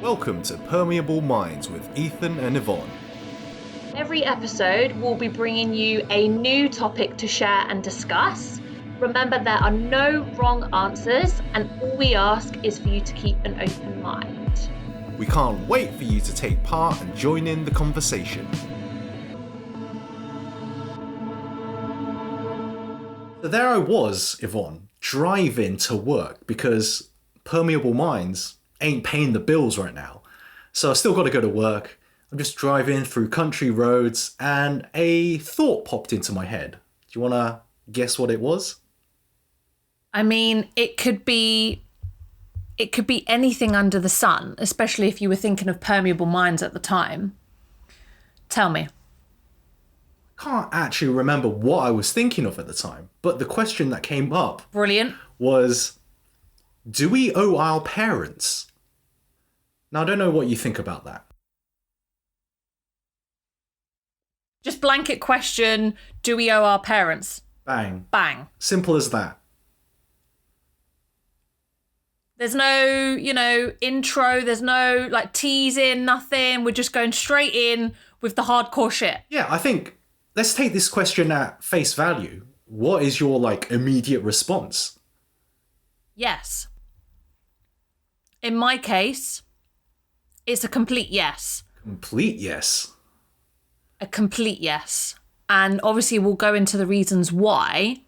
Welcome to Permeable Minds with Ethan and Yvonne. Every episode, we'll be bringing you a new topic to share and discuss. Remember, there are no wrong answers, and all we ask is for you to keep an open mind. We can't wait for you to take part and join in the conversation. So there I was, Yvonne, driving to work because Permeable Minds ain't paying the bills right now. So I still got to go to work. I'm just driving through country roads and a thought popped into my head. Do you want to guess what it was? I mean, it could be anything under the sun, especially if you were thinking of Permeable Minds at the time. Tell me. I can't actually remember what I was thinking of at the time, but the question that came up Brilliant. was, do we owe our parents? Now, I don't know what you think about that. Just blanket question, do we owe our parents? Bang. Bang. Simple as that. There's no, intro, there's no, teasing, nothing. We're just going straight in with the hardcore shit. Yeah, I think, let's take this question at face value. What is your, immediate response? Yes. In my case, it's a complete yes. Complete yes. A complete yes. And obviously we'll go into the reasons why,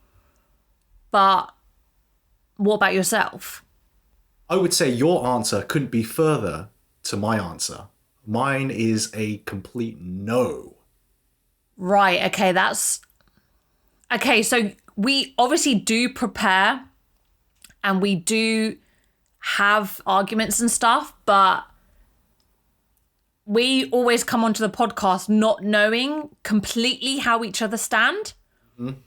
but what about yourself? I would say your answer couldn't be further to my answer. Mine is a complete no. Right, okay, so we obviously do prepare and we do have arguments and stuff, but we always come onto the podcast not knowing completely how each other stand. Mm-hmm.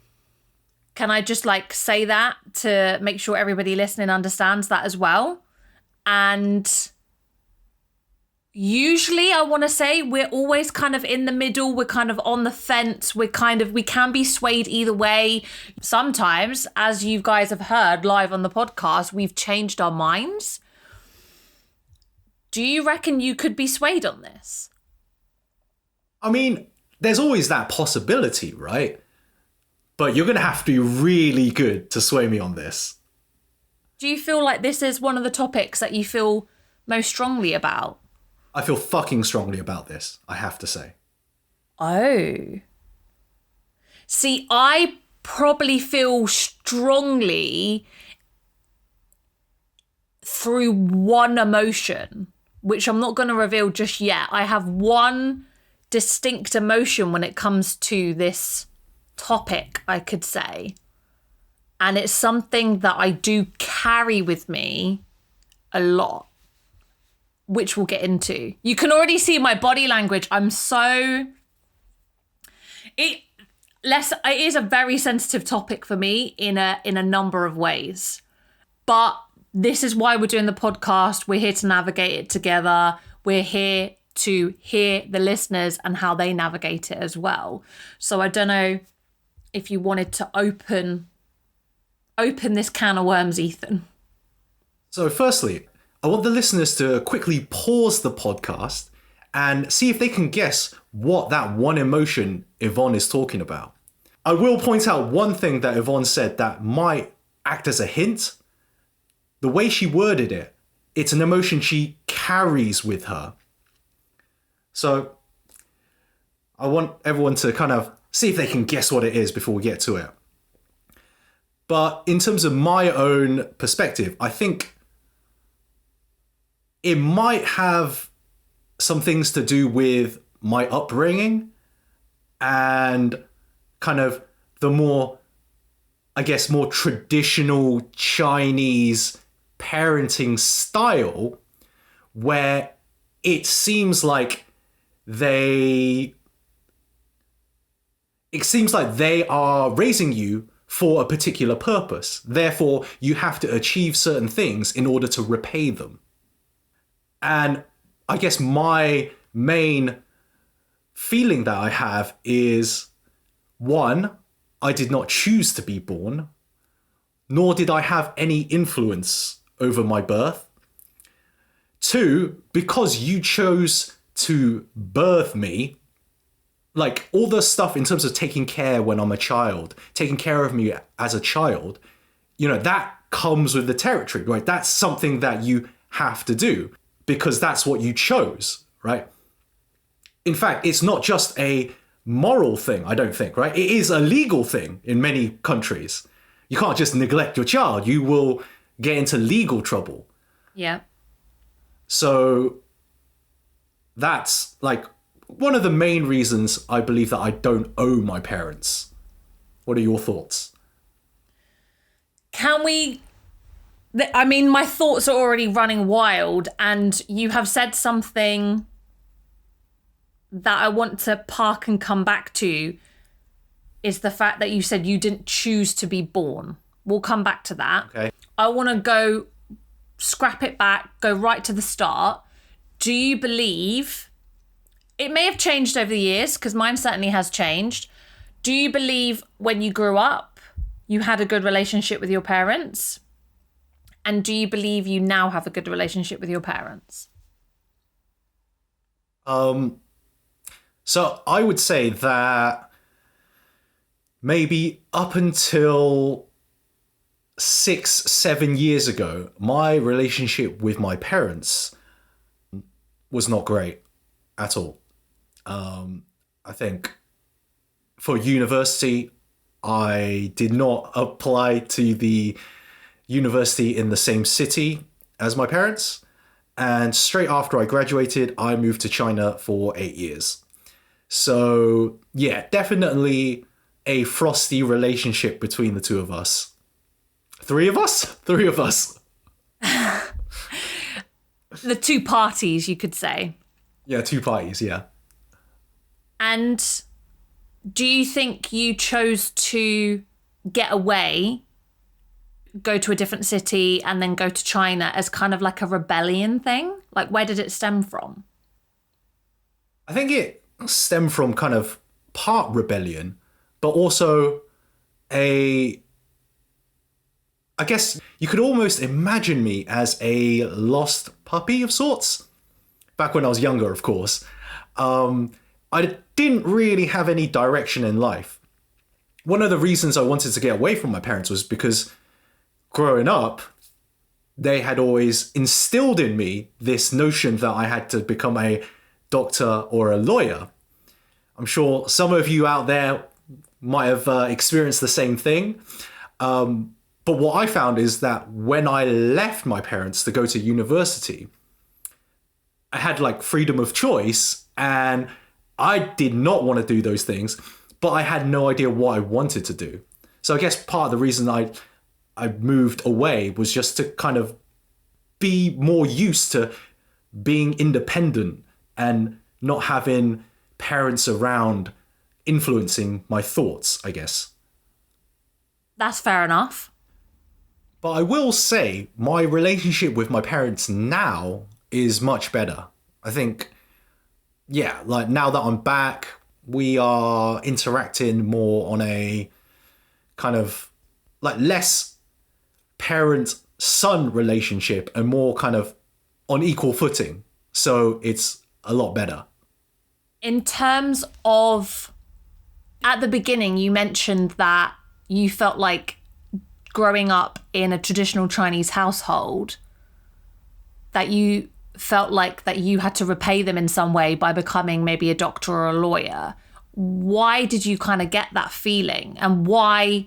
Can I just say that to make sure everybody listening understands that as well? And usually I want to say we're always kind of in the middle. We're kind of on the fence. We can be swayed either way. Sometimes, as you guys have heard live on the podcast, we've changed our minds. Do you reckon you could be swayed on this? I mean, there's always that possibility, right? But you're going to have to be really good to sway me on this. Do you feel like this is one of the topics that you feel most strongly about? I feel fucking strongly about this, I have to say. Oh. See, I probably feel strongly through one emotion, which I'm not going to reveal just yet. I have one distinct emotion when it comes to this topic, I could say. And it's something that I do carry with me a lot, which we'll get into. You can already see my body language. It is a very sensitive topic for me in a number of ways. But this is why we're doing the podcast. We're here to navigate it together. We're here to hear the listeners and how they navigate it as well. So I don't know if you wanted to open this can of worms, Ethan. So firstly, I want the listeners to quickly pause the podcast and see if they can guess what that one emotion Yvonne is talking about. I will point out one thing that Yvonne said that might act as a hint. The way she worded it, it's an emotion she carries with her. So I want everyone to kind of see if they can guess what it is before we get to it. But in terms of my own perspective, I think it might have some things to do with my upbringing and kind of the more traditional Chinese parenting style, where it seems like they are raising you for a particular purpose. Therefore, you have to achieve certain things in order to repay them. And I guess my main feeling that I have is, one, I did not choose to be born, nor did I have any influence over my birth. 2, because you chose to birth me, like all the stuff in terms of taking care when I'm a child, taking care of me as a child, you know, that comes with the territory, right? That's something that you have to do because that's what you chose, right? In fact, it's not just a moral thing, I don't think, right? It is a legal thing in many countries. You can't just neglect your child. You will get into legal trouble. Yeah. So that's like one of the main reasons I believe that I don't owe my parents. What are your thoughts? Can we... I mean, my thoughts are already running wild, and you have said something that I want to park and come back to, is the fact that you said you didn't choose to be born. We'll come back to that. Okay. I want to go scrap it back, go right to the start. Do you believe, it may have changed over the years, because mine certainly has changed. Do you believe when you grew up, you had a good relationship with your parents? And do you believe you now have a good relationship with your parents? So I would say that maybe up until 6-7 years ago, my relationship with my parents was not great at all. I think for university, I did not apply to the university in the same city as my parents. And straight after I graduated, I moved to China for 8 years. So yeah, definitely a frosty relationship between the two of us. Three of us? Three of us. The two parties, you could say. Yeah, two parties, yeah. And do you think you chose to get away, go to a different city, and then go to China as kind of like a rebellion thing? Like, where did it stem from? I think it stemmed from kind of part rebellion, but also I guess you could almost imagine me as a lost puppy of sorts. Back when I was younger, of course. I didn't really have any direction in life. One of the reasons I wanted to get away from my parents was because growing up, they had always instilled in me this notion that I had to become a doctor or a lawyer. I'm sure some of you out there might have experienced the same thing. But what I found is that when I left my parents to go to university, I had like freedom of choice, and I did not want to do those things, but I had no idea what I wanted to do. So I guess part of the reason I moved away was just to kind of be more used to being independent and not having parents around influencing my thoughts, I guess. That's fair enough. But I will say my relationship with my parents now is much better. I think, yeah, like now that I'm back, we are interacting more on a kind of like less parent-son relationship and more kind of on equal footing. So it's a lot better. In terms of, at the beginning, you mentioned that you felt like growing up in a traditional Chinese household, that you felt like that you had to repay them in some way by becoming maybe a doctor or a lawyer. Why did you kind of get that feeling? And why?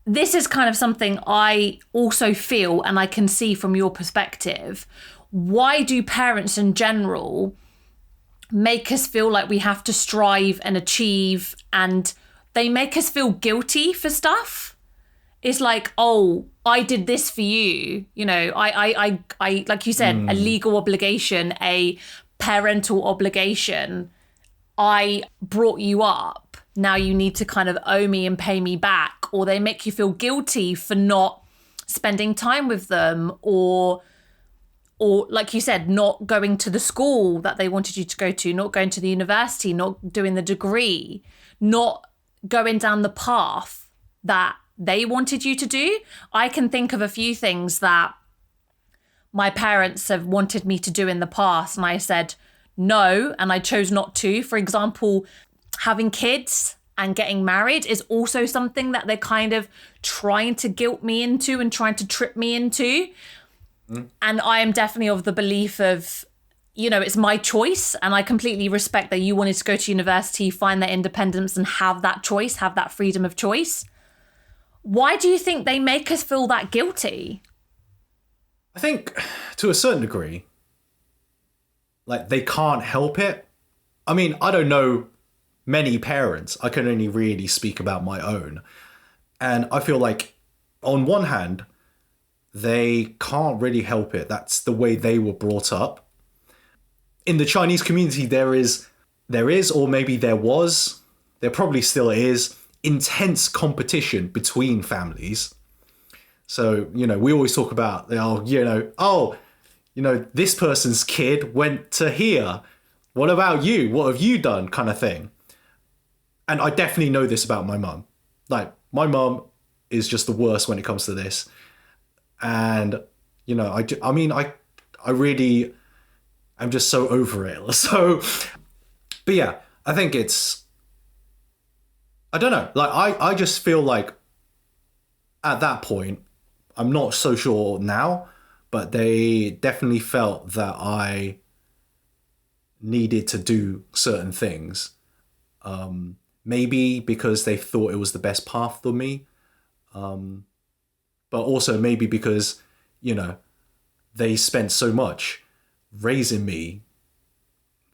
This is kind of something I also feel, and I can see from your perspective. Why do parents in general make us feel like we have to strive and achieve, and they make us feel guilty for stuff? It's like, oh, I did this for you. You know, I like you said, a legal obligation, a parental obligation. I brought you up. Now you need to kind of owe me and pay me back. Or they make you feel guilty for not spending time with them, or like you said, not going to the school that they wanted you to go to, not going to the university, not doing the degree, not going down the path that they wanted you to do. I can think of a few things that my parents have wanted me to do in the past. And I said no, and I chose not to. For example, having kids and getting married is also something that they're kind of trying to guilt me into and trying to trip me into. And I am definitely of the belief of, it's my choice. And I completely respect that you wanted to go to university, find that independence and have that choice, have that freedom of choice. Why do you think they make us feel that guilty? I think to a certain degree, like they can't help it. I mean, I don't know many parents. I can only really speak about my own. And I feel like on one hand, they can't really help it. That's the way they were brought up. In the Chinese community, there is, or maybe there probably still is, intense competition between families. So, we always talk about, this person's kid went to here. What about you? What have you done? Kind of thing. And I definitely know this about my mum. Like, my mum is just the worst when it comes to this. And, I'm just so over it. So, but yeah, I think I don't know. Like, I just feel like at that point, I'm not so sure now, but they definitely felt that I needed to do certain things. Maybe because they thought it was the best path for me. But also maybe because, they spent so much raising me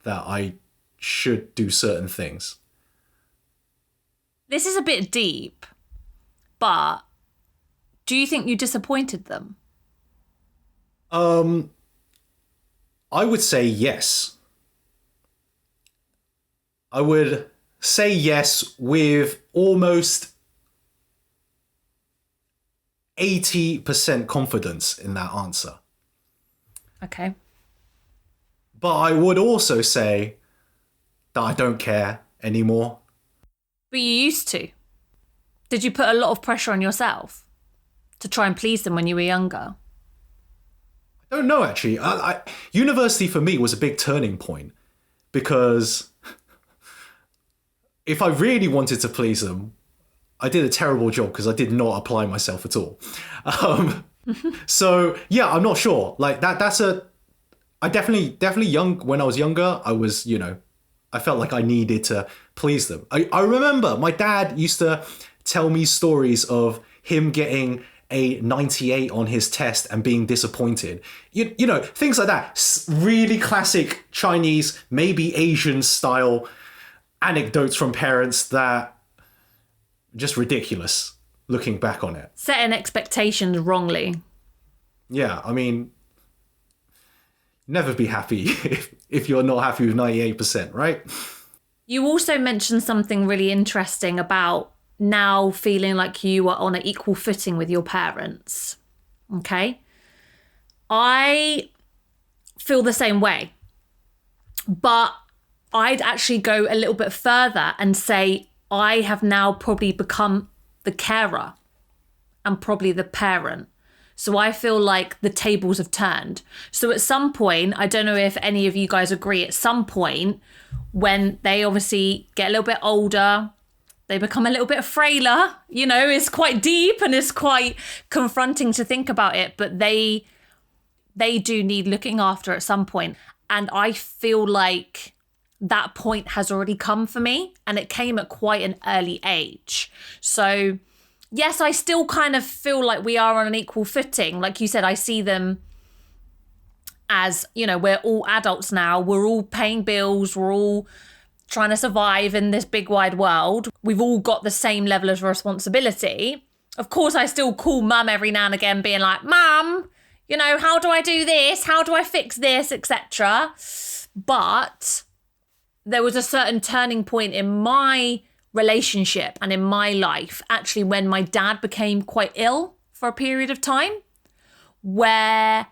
that I should do certain things. This is a bit deep, but do you think you disappointed them? I would say yes. I would say yes with almost 80% confidence in that answer. Okay. But I would also say that I don't care anymore. But you used to. Did you put a lot of pressure on yourself to try and please them when you were younger? I don't know, actually. University for me was a big turning point because if I really wanted to please them, I did a terrible job because I did not apply myself at all. So yeah, I'm not sure. Like I definitely when I was younger, I was, I felt like I needed to please them. I remember my dad used to tell me stories of him getting a 98 on his test and being disappointed. Things like that. Really classic Chinese, maybe Asian style anecdotes from parents that just ridiculous looking back on it. Setting expectations wrongly. Yeah, I mean, never be happy if you're not happy with 98%, right? You also mentioned something really interesting about now feeling like you are on an equal footing with your parents. Okay? I feel the same way. But I'd actually go a little bit further and say I have now probably become the carer and probably the parent. So I feel like the tables have turned. So at some point, I don't know if any of you guys agree, at some point when they obviously get a little bit older, they become a little bit frailer, it's quite deep and it's quite confronting to think about it, but they do need looking after at some point. And I feel like that point has already come for me, and it came at quite an early age. So yes, I still kind of feel like we are on an equal footing. Like you said, I see them as, we're all adults now. We're all paying bills. We're all trying to survive in this big wide world. We've all got the same level of responsibility. Of course, I still call mum every now and again being like, Mum, how do I do this? How do I fix this, etc. But there was a certain turning point in my relationship and in my life, actually, when my dad became quite ill for a period of time, where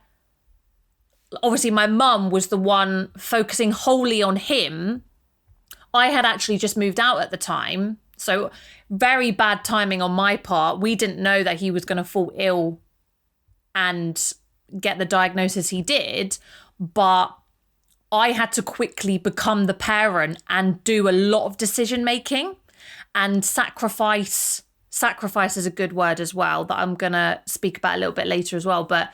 obviously my mum was the one focusing wholly on him. I had actually just moved out at the time, so very bad timing on my part. We didn't know that he was going to fall ill and get the diagnosis he did, but I had to quickly become the parent and do a lot of decision making and sacrifice. Sacrifice is a good word as well that I'm going to speak about a little bit later as well. But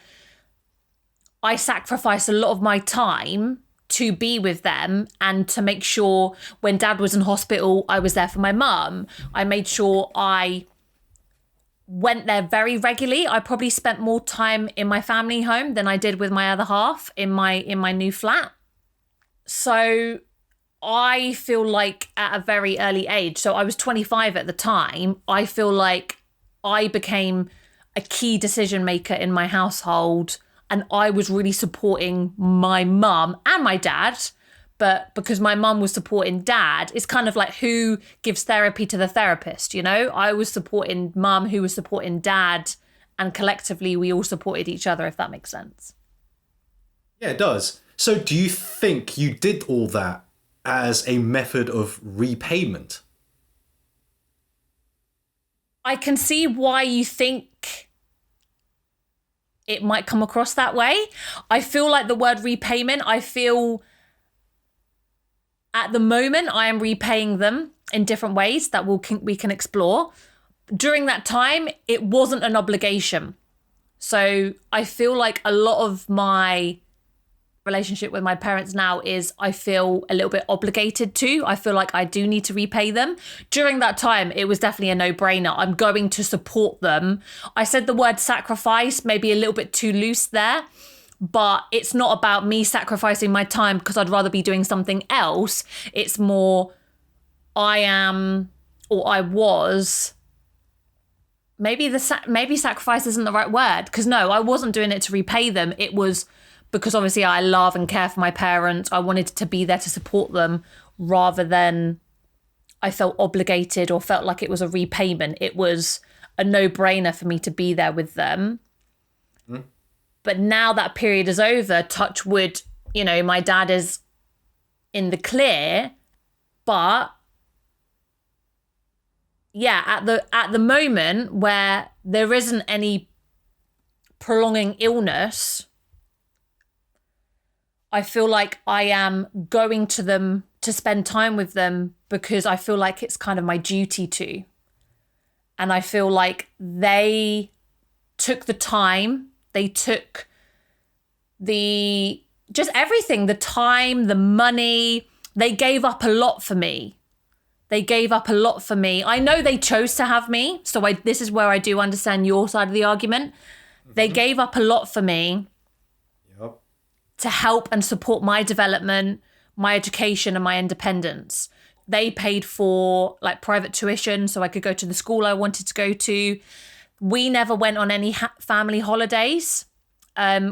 I sacrificed a lot of my time to be with them and to make sure when dad was in hospital, I was there for my mum. I made sure I went there very regularly. I probably spent more time in my family home than I did with my other half in my new flat. So I feel like at a very early age, so I was 25 at the time, I feel like I became a key decision maker in my household, and I was really supporting my mum and my dad. But because my mum was supporting dad, it's kind of like who gives therapy to the therapist, you know? I was supporting mum, who was supporting dad, and collectively we all supported each other, if that makes sense. Yeah, it does. So do you think you did all that as a method of repayment? I can see why you think it might come across that way. I feel like the word repayment, I feel at the moment I am repaying them in different ways that we can explore. During that time, it wasn't an obligation. So I feel like a lot of my relationship with my parents now is I feel a little bit obligated to. I feel like I do need to repay them. During that time, it was definitely a no-brainer. I'm going to support them. I said the word sacrifice, maybe a little bit too loose there, but it's not about me sacrificing my time because I'd rather be doing something else. It's more I am, or I was, maybe sacrifice isn't the right word, because no, I wasn't doing it to repay them. It was because obviously I love and care for my parents. I wanted to be there to support them rather than I felt obligated or felt like it was a repayment. It was a no-brainer for me to be there with them. Mm. But now that period is over, touch wood, you know, my dad is in the clear, but yeah, at the moment where there isn't any prolonging illness, I feel like I am going to them to spend time with them because I feel like it's kind of my duty to. And I feel like they took the time, they took just everything, the time, the money, they gave up a lot for me. They gave up a lot for me. I know they chose to have me, so this is where I do understand your side of the argument. Mm-hmm. They gave up a lot for me. Yep. To help and support my development, my education, and my independence. They paid for like private tuition so I could go to the school I wanted to go to. We never went on any family holidays.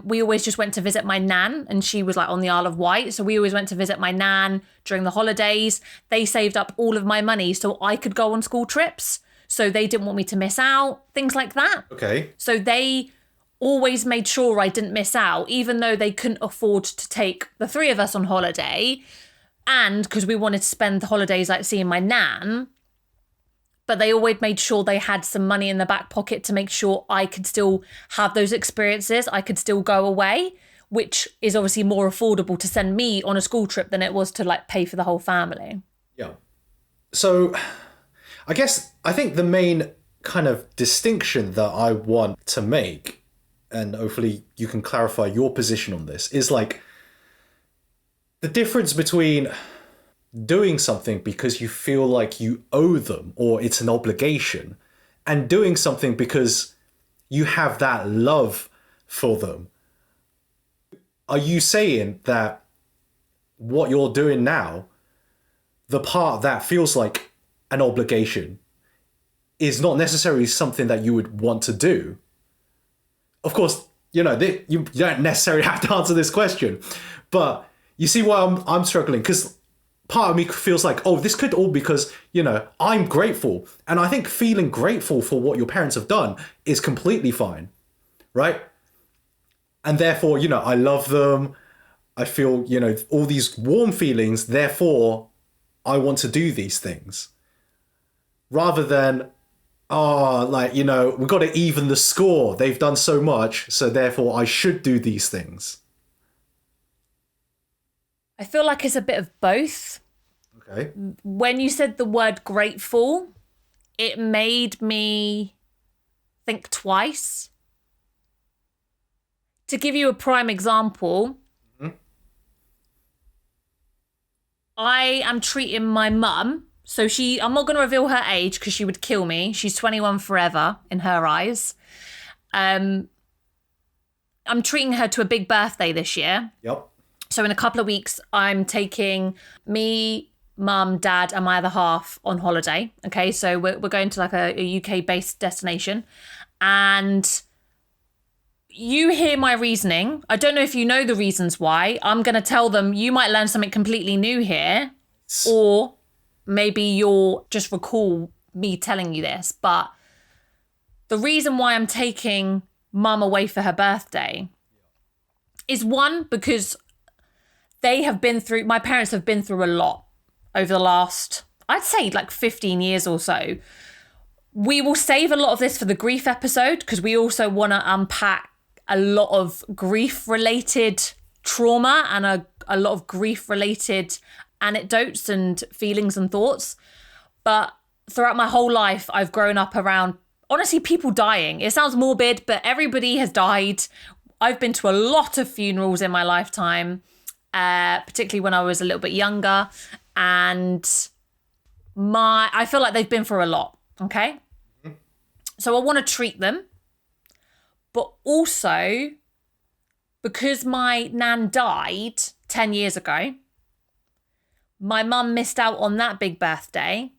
We always just went to visit my nan, and she was like on the Isle of Wight. So we always went to visit my nan during the holidays. They saved up all of my money so I could go on school trips. So they didn't want me to miss out, things like that. Okay. So they always made sure I didn't miss out, even though they couldn't afford to take the three of us on holiday. And because we wanted to spend the holidays like seeing my nan, but they always made sure they had some money in the back pocket to make sure I could still have those experiences. I could still go away, which is obviously more affordable to send me on a school trip than it was to like pay for the whole family. Yeah. So I think the main kind of distinction that I want to make, and hopefully you can clarify your position on this, is like the difference between doing something because you feel like you owe them or it's an obligation, and doing something because you have that love for them. Are you saying that what you're doing now, the part that feels like an obligation, is not necessarily something that you would want to do? Of course, you know, you don't necessarily have to answer this question, but you see why I'm struggling, because part of me feels like, oh, this could all because, you know, I'm grateful. And I think feeling grateful for what your parents have done is completely fine, right? And therefore, you know, I love them. I feel, you know, all these warm feelings. Therefore, I want to do these things. Rather than oh, like, we've got to even the score. They've done so much, so therefore I should do these things. I feel like it's a bit of both. Okay. When you said the word grateful, it made me think twice. To give you a prime example, I am treating my mum. So I'm not going to reveal her age because she would kill me. She's 21 forever in her eyes. I'm treating her to a big birthday this year. Yep. So in a couple of weeks, I'm taking me, mum, dad, and my other half on holiday. Okay, so we're going to like a UK-based destination. And you hear my reasoning. I don't know if you know the reasons why. I'm going to tell them you might learn something completely new here. Or maybe you'll just recall me telling you this. But the reason why I'm taking mum away for her birthday is one, because my parents have been through a lot over the last, I'd say like 15 years or so. We will save a lot of this for the grief episode because we also want to unpack a lot of grief-related trauma and a lot of grief-related anecdotes and feelings and thoughts. But throughout my whole life, I've grown up around, honestly, people dying. It sounds morbid, but everybody has died. I've been to a lot of funerals in my lifetime, particularly when I was a little bit younger. And I feel like they've been through a lot, okay? So I want to treat them. But also, because my nan died 10 years ago, my mum missed out on that big birthday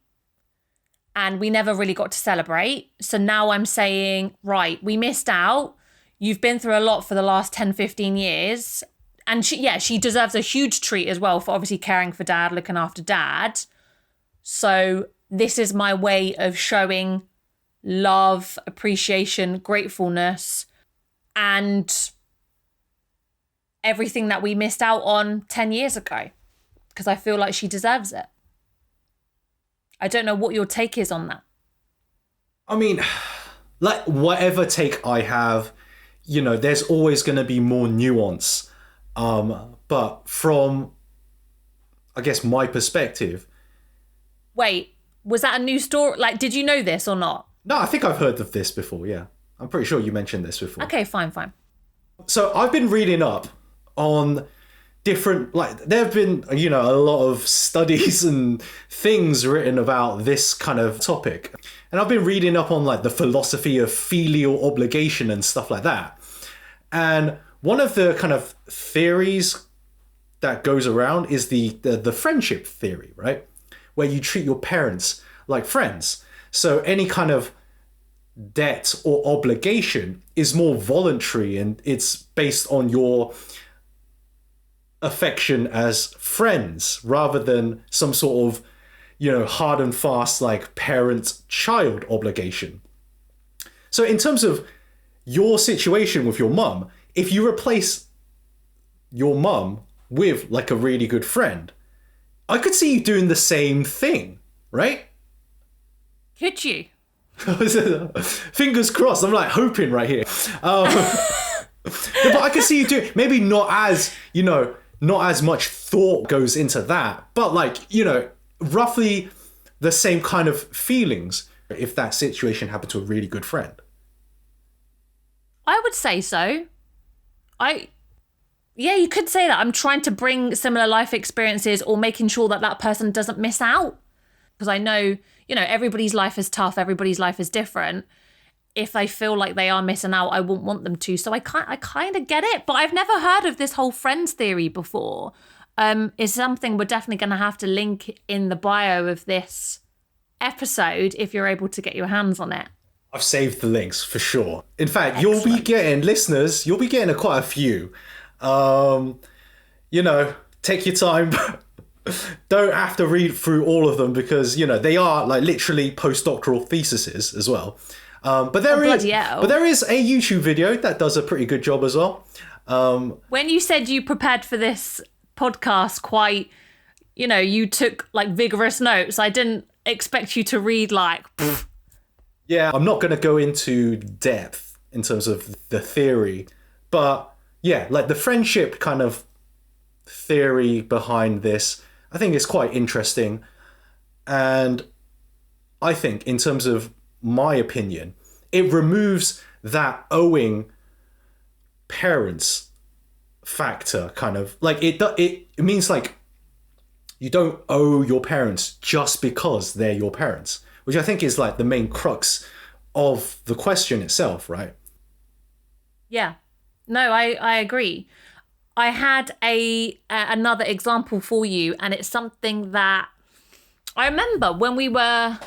and we never really got to celebrate. So now I'm saying, right, we missed out. You've been through a lot for the last 10, 15 years. And she deserves a huge treat as well for obviously caring for dad, looking after dad. So this is my way of showing love, appreciation, gratefulness, and everything that we missed out on 10 years ago, because I feel like she deserves it. I don't know what your take is on that. I mean, like, whatever take I have, there's always going to be more nuance. But from, I guess, my perspective. Wait, was that a new story? Like, did you know this or not? No, I think I've heard of this before, yeah. I'm pretty sure you mentioned this before. Okay, fine. So I've been reading up on different, like, there have been, a lot of studies and things written about this kind of topic. And I've been reading up on, like, the philosophy of filial obligation and stuff like that. And one of the kind of theories that goes around is the friendship theory, right? Where you treat your parents like friends. So any kind of debt or obligation is more voluntary and it's based on your affection as friends rather than some sort of, hard and fast like parent-child obligation. So in terms of your situation with your mum, if you replace your mum with like a really good friend, I could see you doing the same thing, right? Could you? Fingers crossed. I'm like hoping right here. But I can see you do maybe not as, not as much thought goes into that, but like, roughly the same kind of feelings if that situation happened to a really good friend. I would say so. Yeah, you could say that. I'm trying to bring similar life experiences or making sure that person doesn't miss out. Because I know, everybody's life is tough. Everybody's life is different. If they feel like they are missing out, I wouldn't want them to. So I kind of get it. But I've never heard of this whole friends theory before. It's something we're definitely going to have to link in the bio of this episode if you're able to get your hands on it. I've saved the links for sure. In fact, Excellent. You'll be getting quite a few. Take your time. Don't have to read through all of them because, they are like literally postdoctoral theses as well. But there is a YouTube video that does a pretty good job as well. When you said you prepared for this podcast quite, you took like vigorous notes. I didn't expect you to read like Yeah, I'm not going to go into depth in terms of the theory, but yeah, like the friendship kind of theory behind this, I think is quite interesting. And I think, in terms of my opinion, it removes that owing parents factor, kind of like it means like you don't owe your parents just because they're your parents, which I think is like the main crux of the question itself, right? Yeah. No, I agree. I had another example for you, and it's something that I remember when we were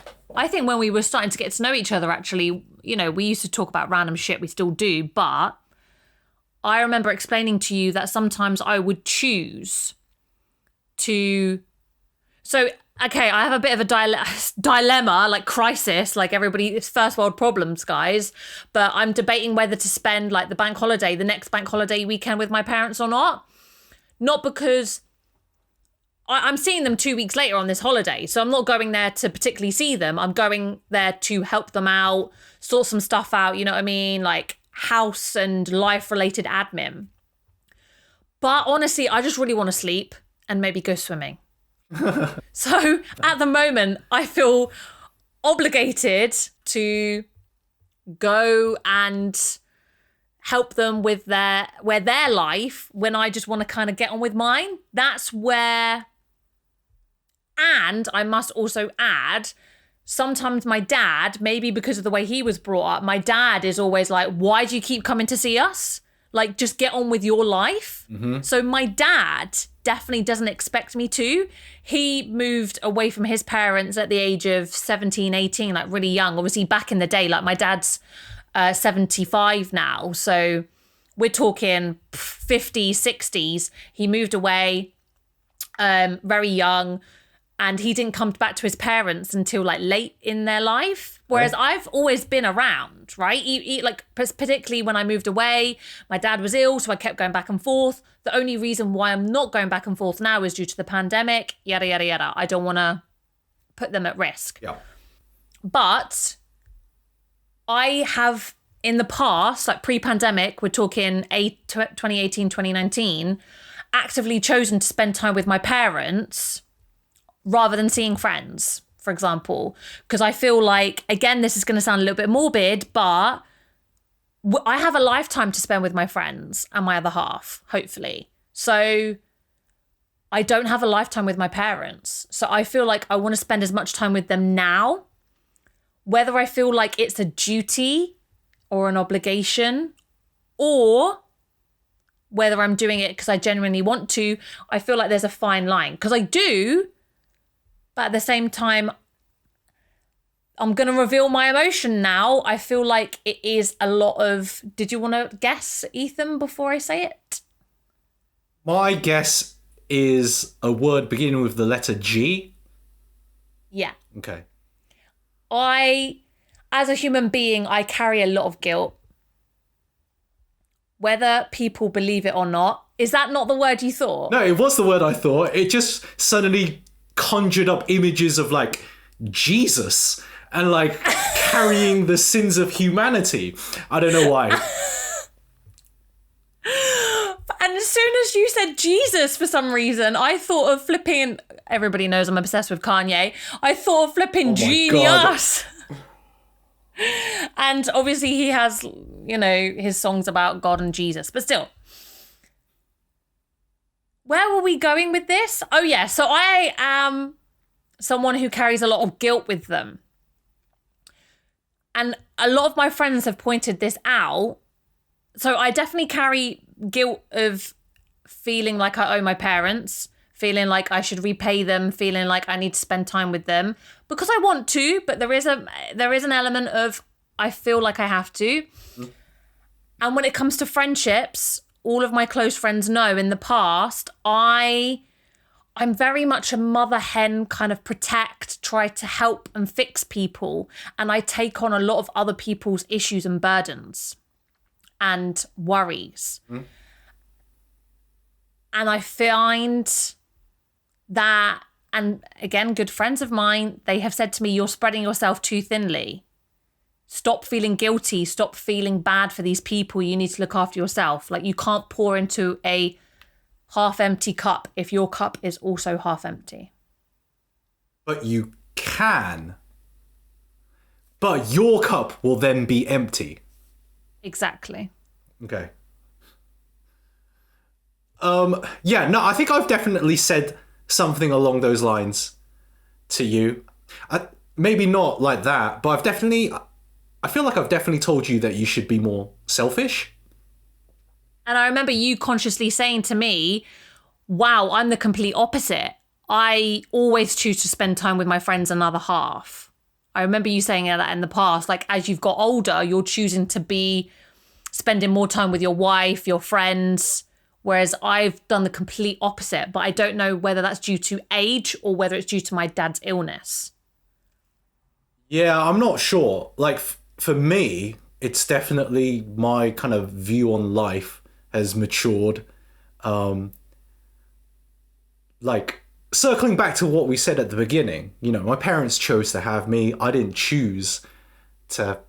starting to get to know each other, actually. You know, we used to talk about random shit, we still do, but I remember explaining to you that sometimes I would choose to... So, okay, I have a bit of a dilemma, like crisis, like everybody, it's first world problems, guys. But I'm debating whether to spend like the next bank holiday weekend with my parents or not. Not because I'm seeing them 2 weeks later on this holiday. So I'm not going there to particularly see them. I'm going there to help them out, sort some stuff out, you know what I mean? Like house and life related admin. But honestly, I just really want to sleep and maybe go swimming. So at the moment, I feel obligated to go and help them with their life when I just want to kind of get on with mine. That's where, and I must also add, sometimes my dad, maybe because of the way he was brought up, my dad is always like, why do you keep coming to see us? Like, just get on with your life. Mm-hmm. So my dad definitely doesn't expect me to. He moved away from his parents at the age of 17, 18, like really young. Obviously, back in the day, like my dad's 75 now. So we're talking 50s, 60s. He moved away very young. And he didn't come back to his parents until like late in their life. Whereas I've always been around, right? Like particularly when I moved away, my dad was ill, so I kept going back and forth. The only reason why I'm not going back and forth now is due to the pandemic, yada, yada, yada. I don't want to put them at risk. Yeah. But I have in the past, like pre-pandemic, we're talking 2018, 2019, actively chosen to spend time with my parents rather than seeing friends, for example, because I feel like, again, this is going to sound a little bit morbid, but I have a lifetime to spend with my friends and my other half, hopefully. So I don't have a lifetime with my parents. So I feel like I want to spend as much time with them now, whether I feel like it's a duty or an obligation, or whether I'm doing it because I genuinely want to. I feel like there's a fine line, because I do. But at the same time, I'm going to reveal my emotion now. I feel like it is a lot of... Did you want to guess, Ethan, before I say it? My guess is a word beginning with the letter G. Yeah. Okay. As a human being, I carry a lot of guilt. Whether people believe it or not. Is that not the word you thought? No, it was the word I thought. It just suddenly conjured up images of like Jesus and like carrying the sins of humanity. I don't know why. And as soon as you said Jesus, for some reason, I thought of flipping... Everybody knows I'm obsessed with Kanye. I thought of flipping genius. And obviously he has, you know, his songs about God and Jesus. But still. Where were we going with this? Oh, yeah. So I am someone who carries a lot of guilt with them. And a lot of my friends have pointed this out. So I definitely carry guilt of feeling like I owe my parents, feeling like I should repay them, feeling like I need to spend time with them because I want to, but there is an element of I feel like I have to. Mm. And when it comes to friendships, all of my close friends know in the past, I'm very much a mother hen, kind of protect, try to help and fix people. And I take on a lot of other people's issues and burdens and worries. Mm. And I find that, and again, good friends of mine, they have said to me, you're spreading yourself too thinly. Stop feeling guilty. Stop feeling bad for these people. You need to look after yourself. Like, you can't pour into a half empty cup if your cup is also half empty. But you can. But your cup will then be empty. Exactly. Okay. Yeah, no, I think I've definitely said something along those lines to you. Maybe not like that, but I feel like I've definitely told you that you should be more selfish. And I remember you consciously saying to me, wow, I'm the complete opposite. I always choose to spend time with my friends another half. I remember you saying that in the past. Like, as you've got older, you're choosing to be spending more time with your wife, your friends, whereas I've done the complete opposite. But I don't know whether that's due to age or whether it's due to my dad's illness. Yeah, I'm not sure. Like, for me, it's definitely my kind of view on life has matured. Like, circling back to what we said at the beginning, you know, my parents chose to have me. I didn't choose to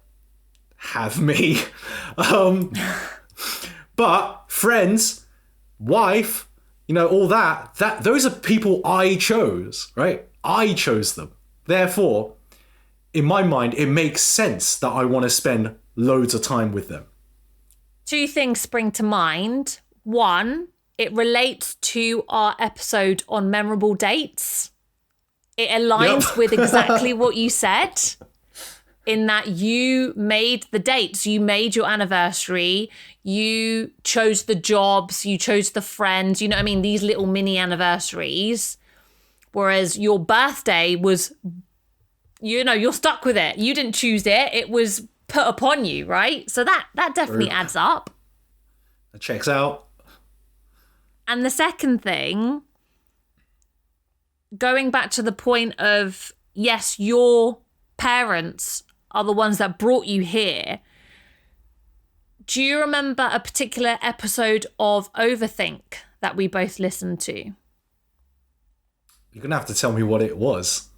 have me. But friends, wife, you know, all that those are people I chose, right? I chose them. Therefore, in my mind, it makes sense that I want to spend loads of time with them. Two things spring to mind. One, it relates to our episode on memorable dates. It aligns with exactly what you said, in that you made the dates, you made your anniversary, you chose the jobs, you chose the friends, you know what I mean? These little mini anniversaries. Whereas your birthday was, you know, you're stuck with it. You didn't choose it. It was put upon you, right? So that definitely adds up. That checks out. And the second thing, going back to the point of, yes, your parents are the ones that brought you here. Do you remember a particular episode of Overthink that we both listened to? You're going to have to tell me what it was.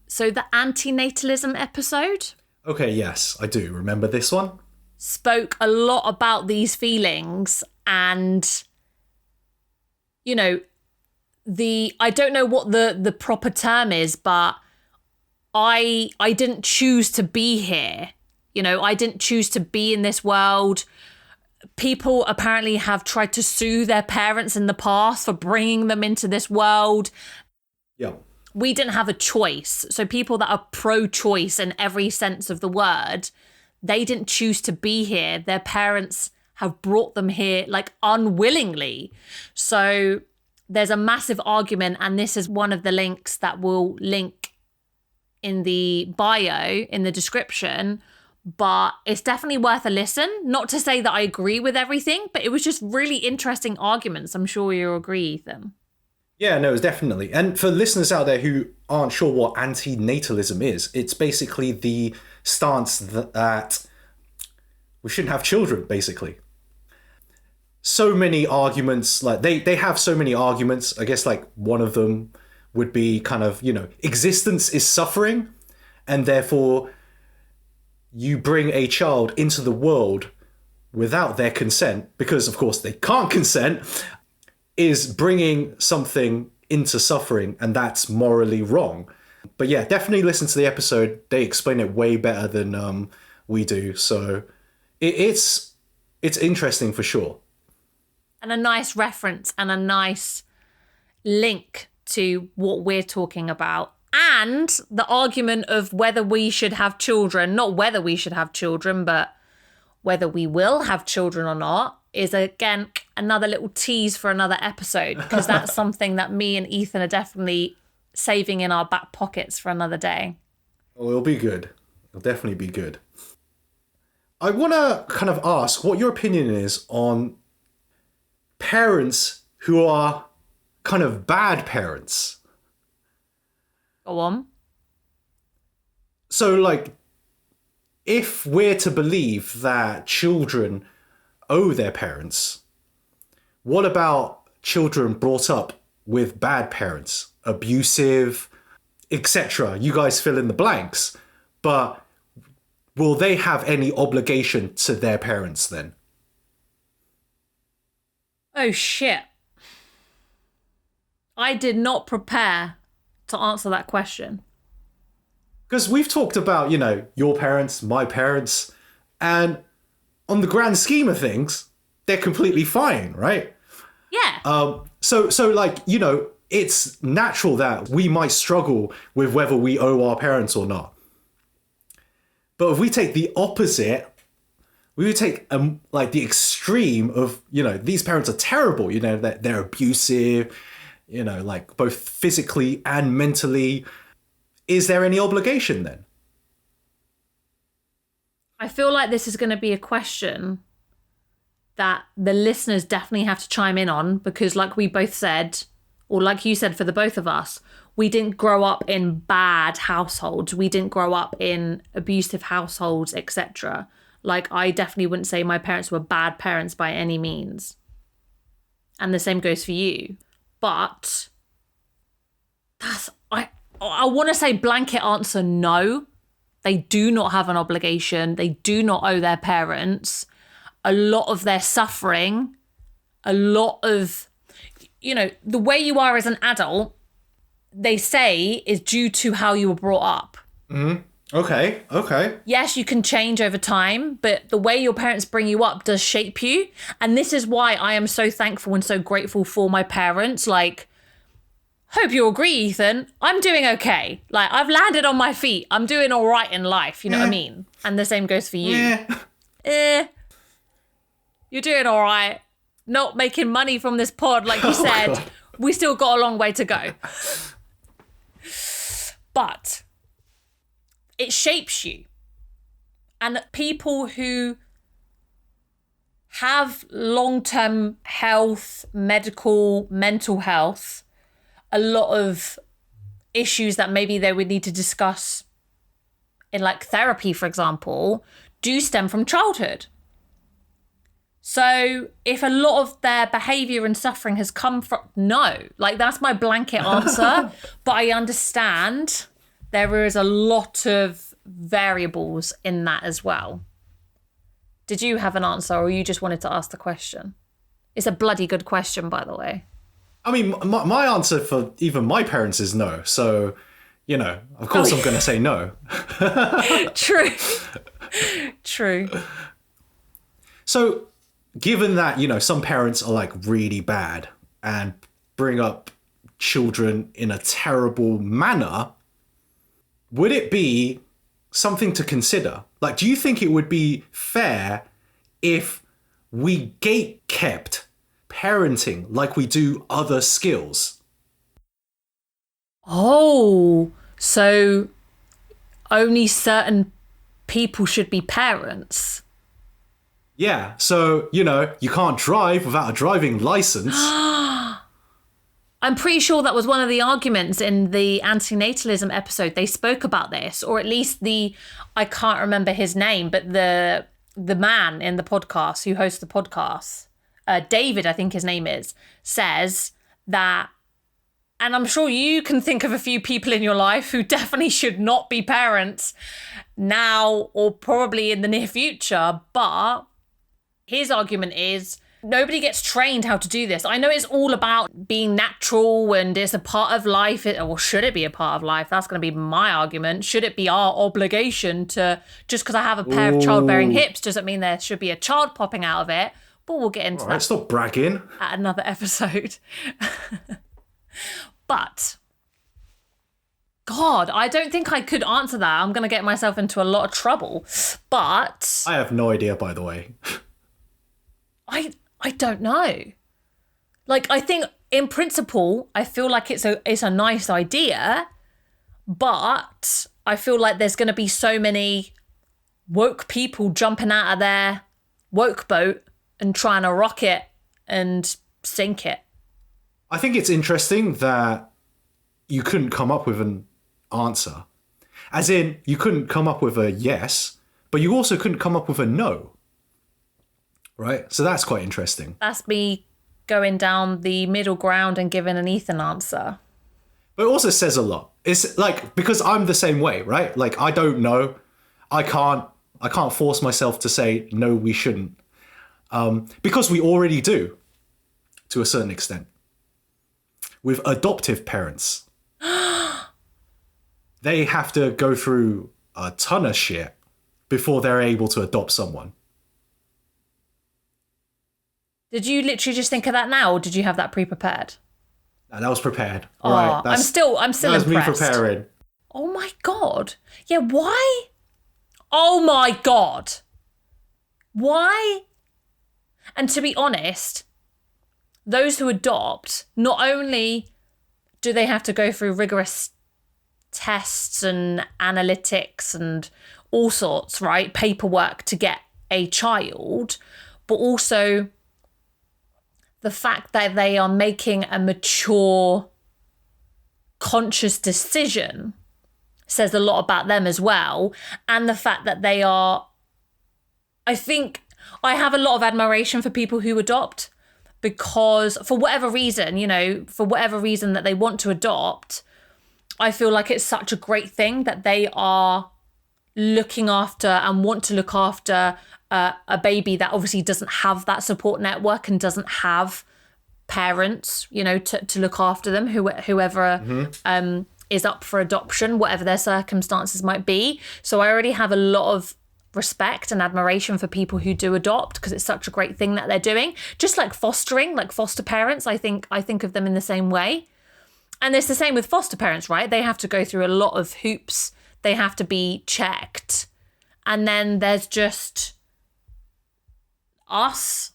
So the antinatalism episode? Okay, yes, I do remember this one. Spoke a lot about these feelings and, you know, I don't know what the proper term is, but I didn't choose to be here. You know, I didn't choose to be in this world. People apparently have tried to sue their parents in the past for bringing them into this world. Yeah. We didn't have a choice. So people that are pro-choice in every sense of the word, they didn't choose to be here. Their parents have brought them here, like, unwillingly. So there's a massive argument, and this is one of the links that we'll link in the bio, in the description, but it's definitely worth a listen. Not to say that I agree with everything, but it was just really interesting arguments. I'm sure you'll agree, Ethan. Yeah, no, definitely. And for listeners out there who aren't sure what antinatalism is, it's basically the stance that we shouldn't have children, basically. So many arguments, like they have so many arguments. I guess like one of them would be kind of, you know, existence is suffering, and therefore you bring a child into the world without their consent, because of course they can't consent, is bringing something into suffering, and that's morally wrong. But yeah, definitely listen to the episode. They explain it way better than we do. So it's interesting for sure. And a nice reference and a nice link to what we're talking about. And the argument of whether we should have children, not whether we should have children, but whether we will have children or not, is again another little tease for another episode, because that's something that me and Ethan are definitely saving in our back pockets for another day. Oh, it'll be good. It'll definitely be good. I want to kind of ask what your opinion is on parents who are kind of bad parents. Go on. So, like, if we're to believe that children owe their parents, what about children brought up with bad parents, abusive, etc.? You guys fill in the blanks. But will they have any obligation to their parents then? Oh, shit. I did not prepare to answer that question. Because we've talked about, your parents, my parents, and on the grand scheme of things, they're completely fine, right? Yeah. So it's natural that we might struggle with whether we owe our parents or not. But if we take the opposite, we would take the extreme of, these parents are terrible, that they're abusive, both physically and mentally. Is there any obligation then? I feel like this is going to be a question that the listeners definitely have to chime in on, because like we both said, or like you said for the both of us, we didn't grow up in bad households. We didn't grow up in abusive households, etc. Like, I definitely wouldn't say my parents were bad parents by any means. And the same goes for you. But I want to say blanket answer, no. They do not have an obligation. They do not owe their parents. A lot of their suffering, a lot of, the way you are as an adult, they say is due to how you were brought up. Mm-hmm. Okay. Yes, you can change over time, but the way your parents bring you up does shape you. And this is why I am so thankful and so grateful for my parents. Like, hope you agree, Ethan. I'm doing okay. Like, I've landed on my feet. I'm doing all right in life. You know what I mean? And the same goes for you. You're doing all right. Not making money from this pod, like you said. God. We still got a long way to go. But it shapes you. And people who have long-term health, medical, mental health, a lot of issues that maybe they would need to discuss in like therapy, for example, do stem from childhood. So if a lot of their behavior and suffering has come from, no, like that's my blanket answer, but I understand there is a lot of variables in that as well. Did you have an answer, or you just wanted to ask the question? It's a bloody good question, by the way. I mean, my answer for even my parents is no. So, of course I'm going to say no. True. So, given that, some parents are like really bad and bring up children in a terrible manner, would it be something to consider? Like, do you think it would be fair if we gatekept parenting like we do other skills? Oh, so only certain people should be parents? Yeah, so, you can't drive without a driving license. I'm pretty sure that was one of the arguments in the antinatalism episode. They spoke about this, or at least I can't remember his name, but the man in the podcast who hosts the podcast, David, I think his name is, says that, and I'm sure you can think of a few people in your life who definitely should not be parents now or probably in the near future, but his argument is nobody gets trained how to do this. I know it's all about being natural and it's a part of life, or should it be a part of life? That's going to be my argument. Should it be our obligation to, just because I have a pair of childbearing hips doesn't mean there should be a child popping out of it? But we'll get into that. Stop bragging. At another episode. But, God, I don't think I could answer that. I'm going to get myself into a lot of trouble. But I have no idea, by the way. I don't know. Like, I think in principle, I feel like it's a nice idea, but I feel like there's going to be so many woke people jumping out of their woke boat and trying to rock it and sink it. I think it's interesting that you couldn't come up with an answer. As in, you couldn't come up with a yes, but you also couldn't come up with a no. Right? So that's quite interesting. That's me going down the middle ground and giving an Ethan answer. But it also says a lot. It's like, because I'm the same way, right? Like, I don't know. I can't I can't force myself to say, no, we shouldn't. Because we already do, to a certain extent. With adoptive parents, they have to go through a ton of shit before they're able to adopt someone. Did you literally just think of that now, or did you have that pre-prepared? No, that was prepared. Oh, Right, I'm still that's impressed. me preparing. Oh my God. Yeah, why? Oh my God. Why? And to be honest, those who adopt, not only do they have to go through rigorous tests and analytics and all sorts, right? Paperwork to get a child, but also the fact that they are making a mature, conscious decision says a lot about them as well. And the fact that they are, I think I have a lot of admiration for people who adopt, because for whatever reason, for whatever reason that they want to adopt, I feel like it's such a great thing that they are looking after and want to look after a baby that obviously doesn't have that support network and doesn't have parents, to look after them, whoever is up for adoption, whatever their circumstances might be. So I already have a lot of respect and admiration for people who do adopt, because it's such a great thing that they're doing. Just like fostering, like foster parents, I think of them in the same way. And it's the same with foster parents, right? They have to go through a lot of hoops. They have to be checked. And then there's just us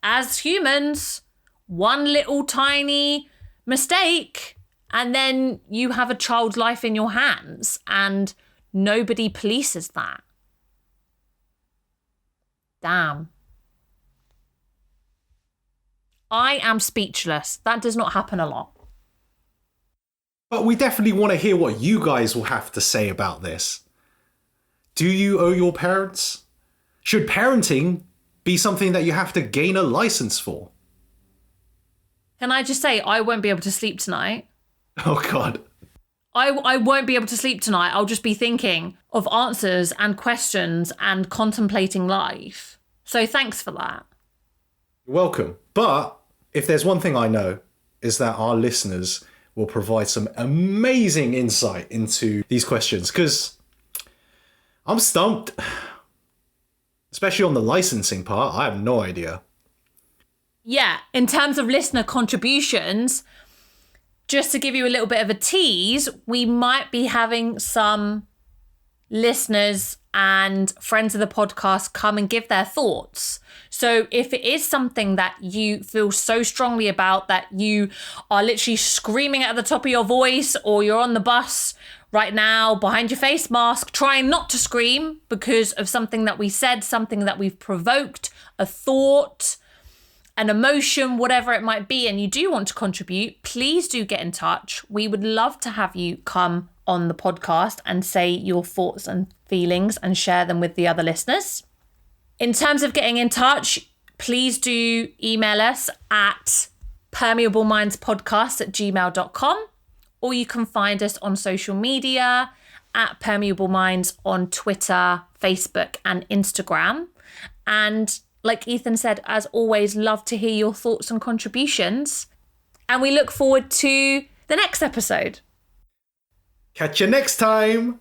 as humans, one little tiny mistake, and then you have a child's life in your hands, and nobody polices that. Damn. I am speechless. That does not happen a lot. But we definitely want to hear what you guys will have to say about this. Do you owe your parents? Should parenting be something that you have to gain a license for? Can I just say, I won't be able to sleep tonight. Oh, God. I won't be able to sleep tonight. I'll just be thinking of answers and questions and contemplating life. So thanks for that. You're welcome. But if there's one thing I know, is that our listeners will provide some amazing insight into these questions, because I'm stumped. Especially on the licensing part, I have no idea. Yeah, in terms of listener contributions, just to give you a little bit of a tease, we might be having some listeners and friends of the podcast come and give their thoughts. So if it is something that you feel so strongly about that you are literally screaming at the top of your voice, or you're on the bus right now behind your face mask trying not to scream because of something that we said, something that we've provoked, a thought, an emotion, whatever it might be, and you do want to contribute, please do get in touch. We would love to have you come on the podcast and say your thoughts and feelings and share them with the other listeners. In terms of getting in touch, please do email us at permeablemindspodcast@gmail.com, or you can find us on social media at Permeable Minds on Twitter, Facebook, and Instagram. And like Ethan said, as always, love to hear your thoughts and contributions. And we look forward to the next episode. Catch you next time.